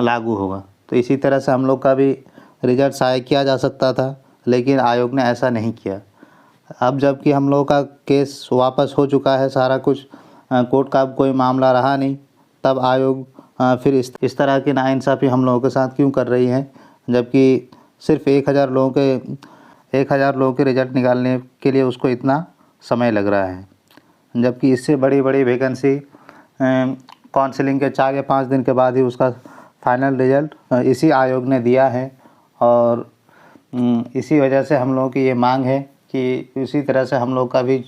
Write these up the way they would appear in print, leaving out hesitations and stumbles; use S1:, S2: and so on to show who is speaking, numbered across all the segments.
S1: लागू होगा। तो इसी तरह से हम लोग का भी रिजल्ट शाये किया जा सकता था, लेकिन आयोग ने ऐसा नहीं किया। अब जबकि हम लोगों का केस वापस हो चुका है, सारा कुछ कोर्ट का अब कोई मामला रहा नहीं, तब आयोग फिर इस तरह की नाइंसाफ़ी हम लोगों के साथ क्यों कर रही है, जबकि सिर्फ 1000 लोगों के रिज़ल्ट निकालने के लिए उसको इतना समय लग रहा है। जबकि इससे बड़ी बड़ी वैकेंसी काउंसलिंग के 4 या 5 दिन के बाद ही उसका फाइनल रिज़ल्ट इसी आयोग ने दिया है। और इसी वजह से हम लोगों की ये मांग है कि इसी तरह से हम लोग का भी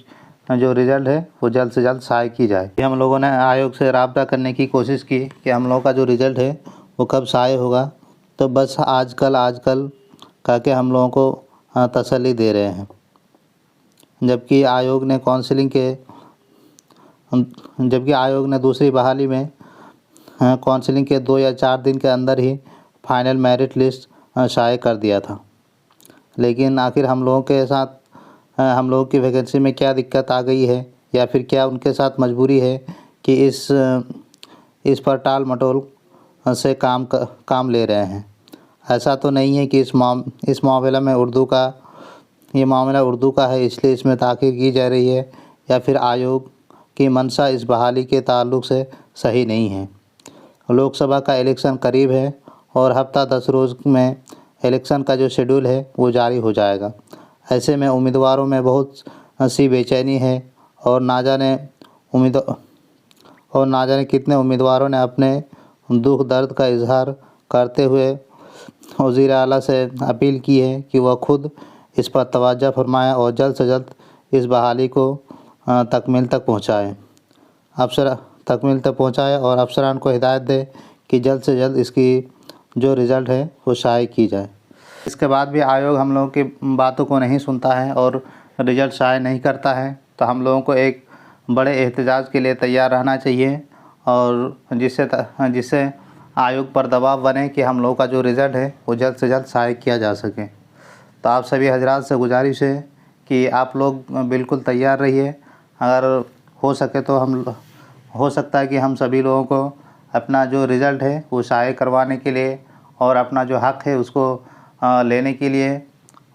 S1: जो रिज़ल्ट है वो जल्द से जल्द शाये की जाए। हम लोगों ने आयोग से राब्ता करने की कोशिश की कि हम लोगों का जो रिज़ल्ट है वो कब शाये होगा, तो बस आजकल कह के हम लोगों को तसल्ली दे रहे हैं। जबकि आयोग ने दूसरी बहाली में काउंसलिंग के 2 या 4 दिन के अंदर ही फाइनल मेरिट लिस्ट शाये कर दिया था। लेकिन आखिर हम लोगों के साथ हम लोगों की वैकेंसी में क्या दिक्कत आ गई है, या फिर क्या उनके साथ मजबूरी है कि इस पर टाल मटोल से काम ले रहे हैं। ऐसा तो नहीं है कि इस मामले में ये मामला उर्दू का है इसलिए इसमें ताख़ीर की जा रही है, या फिर आयोग की मंशा इस बहाली के ताल्लुक़ से सही नहीं है। लोकसभा का इलेक्शन करीब है और हफ्ता 10 रोज़ में इलेक्शन का जो शेड्यूल है वो जारी हो जाएगा। ऐसे में उम्मीदवारों में बहुत सी बेचैनी है और ना जाने कितने उम्मीदवारों ने अपने दुख दर्द का इजहार करते हुए वज़ीर आला से अपील की है कि वह खुद इस पर तवज्जो फरमाएं और जल्द से जल्द इस बहाली को तकमील तक पहुँचाए और अफसरान को हिदायत दे कि जल्द से जल्द इसकी जो रिज़ल्ट है वो शाये की जाए। इसके बाद भी आयोग हम लोगों की बातों को नहीं सुनता है और रिज़ल्ट शाये नहीं करता है, तो हम लोगों को एक बड़े एहतजाज के लिए तैयार रहना चाहिए, और जिससे आयोग पर दबाव बने कि हम लोगों का जो रिज़ल्ट है वो जल्द से जल्द शाये किया जा सके। तो आप सभी हजरात से गुजारिश है कि आप लोग बिल्कुल तैयार रहिए। अगर हो सके तो हो सकता है कि हम सभी लोगों को अपना जो रिज़ल्ट है वो शाये करवाने के लिए और अपना जो हक़ है उसको लेने के लिए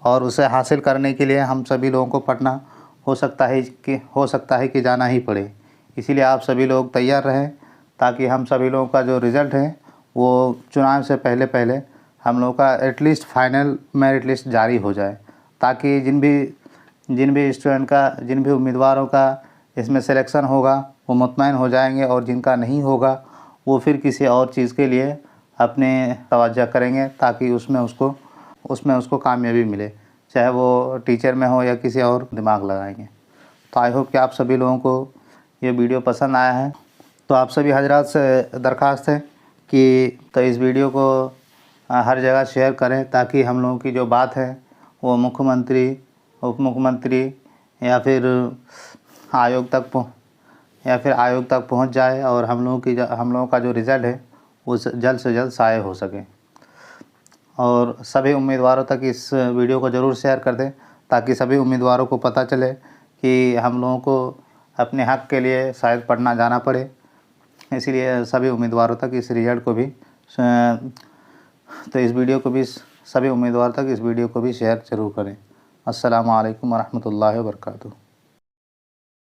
S1: और उसे हासिल करने के लिए हम सभी लोगों को पढ़ना हो सकता है कि जाना ही पड़े। इसीलिए आप सभी लोग तैयार रहें ताकि हम सभी लोगों का जो रिज़ल्ट है वो चुनाव से पहले हम लोगों का एटलीस्ट फाइनल मेरिट लिस्ट जारी हो जाए, ताकि जिन भी उम्मीदवारों का इसमें सिलेक्शन होगा वो मुतमईन हो जाएंगे, और जिनका नहीं होगा वो फिर किसी और चीज़ के लिए अपने तवज्जो करेंगे ताकि उसमें उसको कामयाबी मिले, चाहे वो टीचर में हो या किसी और दिमाग लगाएंगे। तो आई होप कि आप सभी लोगों को ये वीडियो पसंद आया है। तो आप सभी हजरात से दरख्वास्त है कि तो इस वीडियो को हर जगह शेयर करें ताकि हम लोगों की जो बात है वो मुख्यमंत्री, उप मुख्यमंत्री या फिर आयोग तक पहुंच जाए और हम लोगों का जो रिज़ल्ट है वो जल्द से जल्द शाये हो सके। और सभी उम्मीदवारों तक इस वीडियो को ज़रूर शेयर कर दें ताकि सभी उम्मीदवारों को पता चले कि हम लोगों को अपने हक़ के लिए शायद पढ़ना जाना पड़े। इसलिए सभी उम्मीदवारों तक इस रिज़ल्ट को भी सभी उम्मीदवारों तक इस वीडियो को भी शेयर ज़रूर करें। अस्सलामु अलैकुम व रहमतुल्लाहि व बरकातुहू।